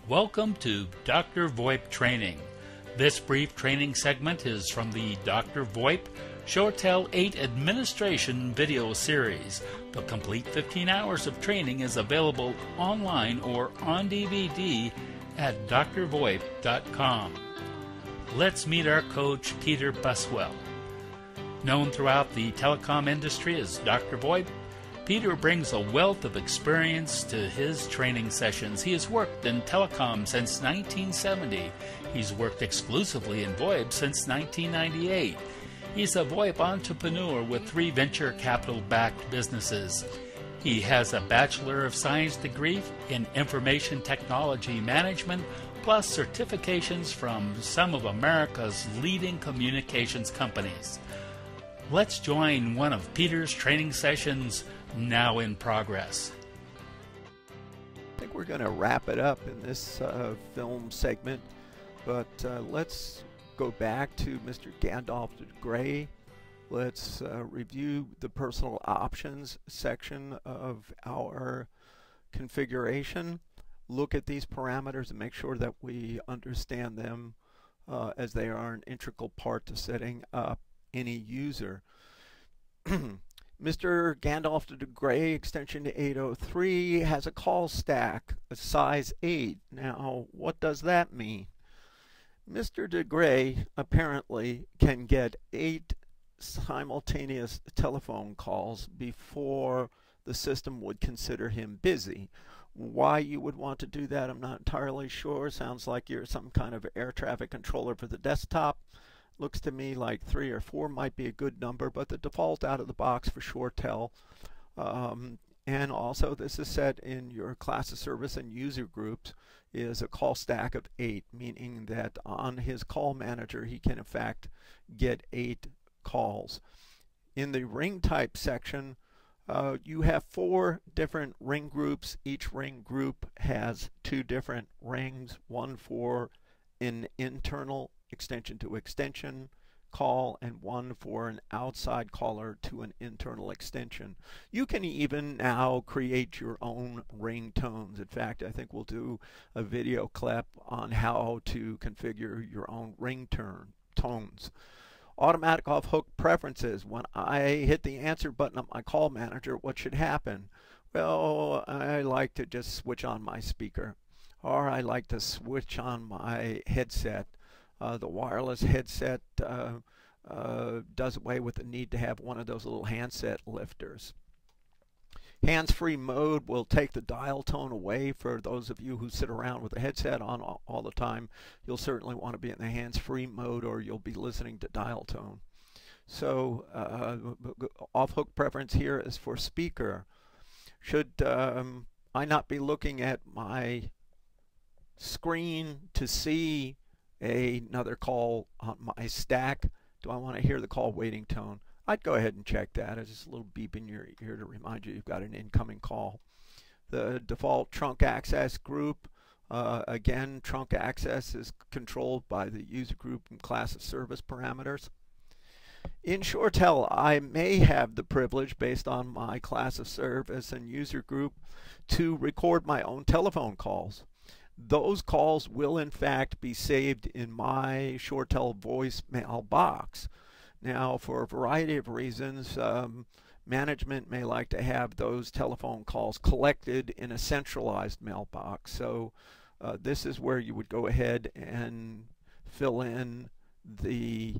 Welcome to DrVoIP training. This brief training segment is from the DrVoIP ShoreTel 8 administration video series. The complete 15 hours of training is available online or on DVD at drvoip.com. Let's meet our coach, Peter Buswell. Known throughout the telecom industry as DrVoIP, Peter brings a wealth of experience to his training sessions. He has worked in telecom since 1970. He's worked exclusively in VoIP since 1998. He's a VoIP entrepreneur with 3 venture capital-backed businesses. He has a Bachelor of Science degree in Information Technology Management, plus certifications from some of America's leading communications companies. Let's join one of Peter's training sessions now in progress. I think we're going to wrap it up in this film segment, but let's go back to Mr. Gandalf the Grey. Let's review the personal options section of our configuration. Look at these parameters and make sure that we understand them as they are an integral part to setting up any user. Mr. Gandalf the Grey, extension 803, has a call stack, a size 8. Now, what does that mean? Mr. de Grey apparently can get 8 simultaneous telephone calls before the system would consider him busy. Why you would want to do that, I'm not entirely sure. Sounds like you're some kind of air traffic controller for the desktop. Looks to me like 3 or 4 might be a good number, but the default out of the box for ShoreTel. And also this is set in your class of service and user groups is a call stack of 8, meaning that on his call manager he can in fact get 8 calls. In the ring type section, you have 4 different ring groups. Each ring group has 2 different rings, one for an internal extension to extension call and one for an outside caller to an internal extension. You can even now create your own ringtones. In fact, I think we'll do a video clip on how to configure your own ringtones. Automatic off-hook preferences. When I hit the answer button on my call manager, what should happen? Well, I like to just switch on my speaker, or I like to switch on my headset. The wireless headset does away with the need to have one of those little handset lifters. Hands-free mode will take the dial tone away. For those of you who sit around with a headset on all the time, you'll certainly want to be in the hands-free mode or you'll be listening to dial tone. So off-hook preference here is for speaker. Should I not be looking at my screen to see another call on my stack? Do I want to hear the call waiting tone? I'd go ahead and check that. It's just a little beep in your ear to remind you you've got an incoming call. The default trunk access group, again, trunk access is controlled by the user group and class of service parameters. In ShoreTel, I may have the privilege, based on my class of service and user group, to record my own telephone calls. Those calls will in fact be saved in my ShoreTel voicemail box. Now, for a variety of reasons, management may like to have those telephone calls collected in a centralized mailbox. So this is where you would go ahead and fill in the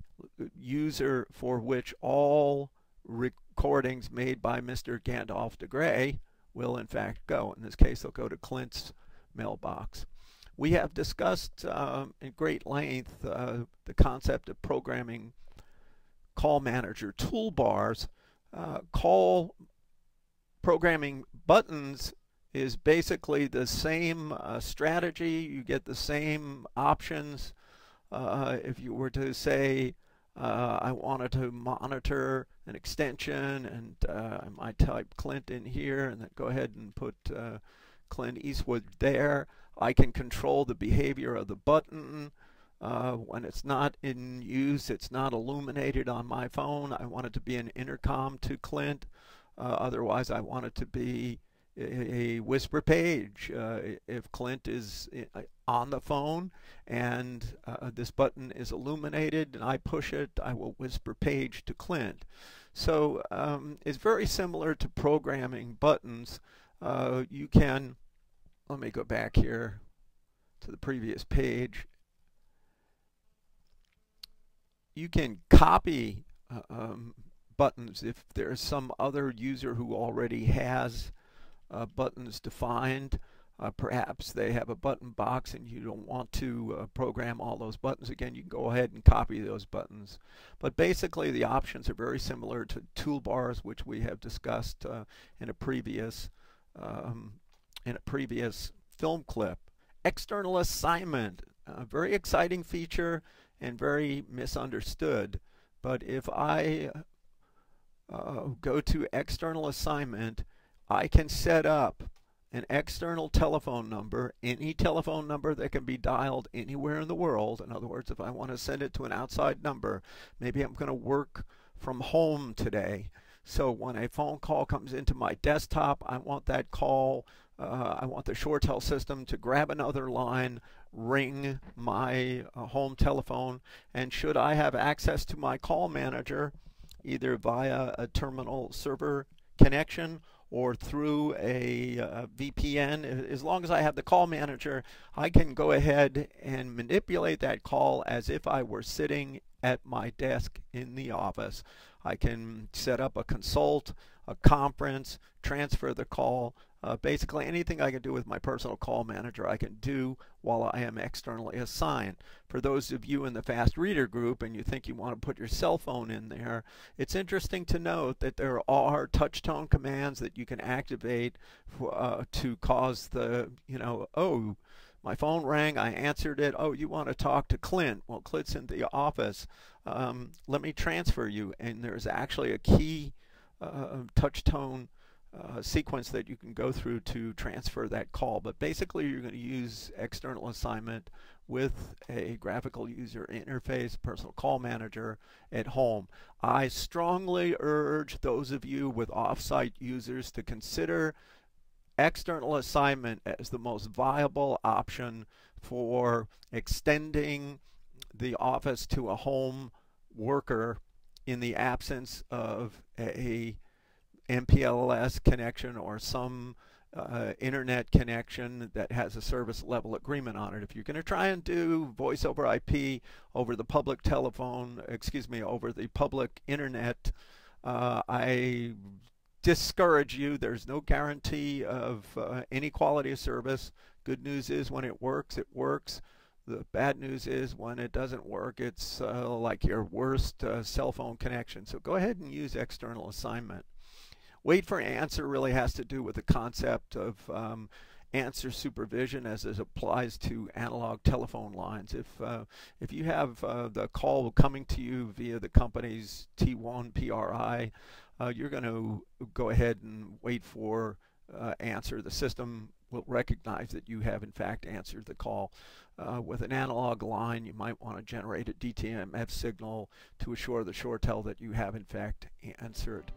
user for which all recordings made by Mr. Gandalf the Grey will in fact go. In this case, they'll go to Clint's mailbox. We have discussed in great length the concept of programming call manager toolbars. Call programming buttons is basically the same strategy. You get the same options. If you were to say I wanted to monitor an extension, and I might type Clint in here and then go ahead and put Clint Eastwood there. I can control the behavior of the button. When it's not in use, it's not illuminated on my phone. I want it to be an intercom to Clint. Otherwise, I want it to be a whisper page. If Clint is on the phone and this button is illuminated and I push it, I will whisper page to Clint. So it's very similar to programming buttons. You can, let me go back here to the previous page. You can copy buttons if there's some other user who already has buttons defined. Perhaps they have a button box and you don't want to program all those buttons again. You can go ahead and copy those buttons. But basically the options are very similar to toolbars, which we have discussed in a previous film clip. External assignment, a very exciting feature and very misunderstood. But if I go to external assignment, I can set up an external telephone number, any telephone number that can be dialed anywhere in the world. In other words, if I want to send it to an outside number, maybe I'm going to work from home today. So when a phone call comes into my desktop, I want that call, I want the ShoreTel system to grab another line, ring my home telephone, and should I have access to my call manager, either via a terminal server connection or through a VPN, as long as I have the call manager, I can go ahead and manipulate that call as if I were sitting at my desk in the office. I can set up a consult, a conference, transfer the call. Basically anything I can do with my personal call manager I can do while I am externally assigned. For those of you in the fast reader group and you think you want to put your cell phone in there, it's interesting to note that there are touch tone commands that you can activate to cause the, oh, my phone rang, I answered it. Oh, you want to talk to Clint? Well, Clint's in the office. Let me transfer you. And there's actually a key touch tone sequence that you can go through to transfer that call. But basically you're going to use external assignment with a graphical user interface, personal call manager at home. I strongly urge those of you with off-site users to consider external assignment as the most viable option for extending the office to a home worker in the absence of a MPLS connection or some internet connection that has a service level agreement on it. If you're going to try and do voice over IP over the public telephone, over the public internet, I discourage you. There's no guarantee of any quality of service. Good news is when it works, it works. The bad news is when it doesn't work, it's like your worst cell phone connection. So go ahead and use external assignment. Wait for answer really has to do with the concept of answer supervision as it applies to analog telephone lines. If you have the call coming to you via the company's T1 PRI, you're going to go ahead and wait for answer. The system will recognize that you have in fact answered the call. With an analog line, you might want to generate a DTMF signal to assure the ShoreTel that you have in fact answered.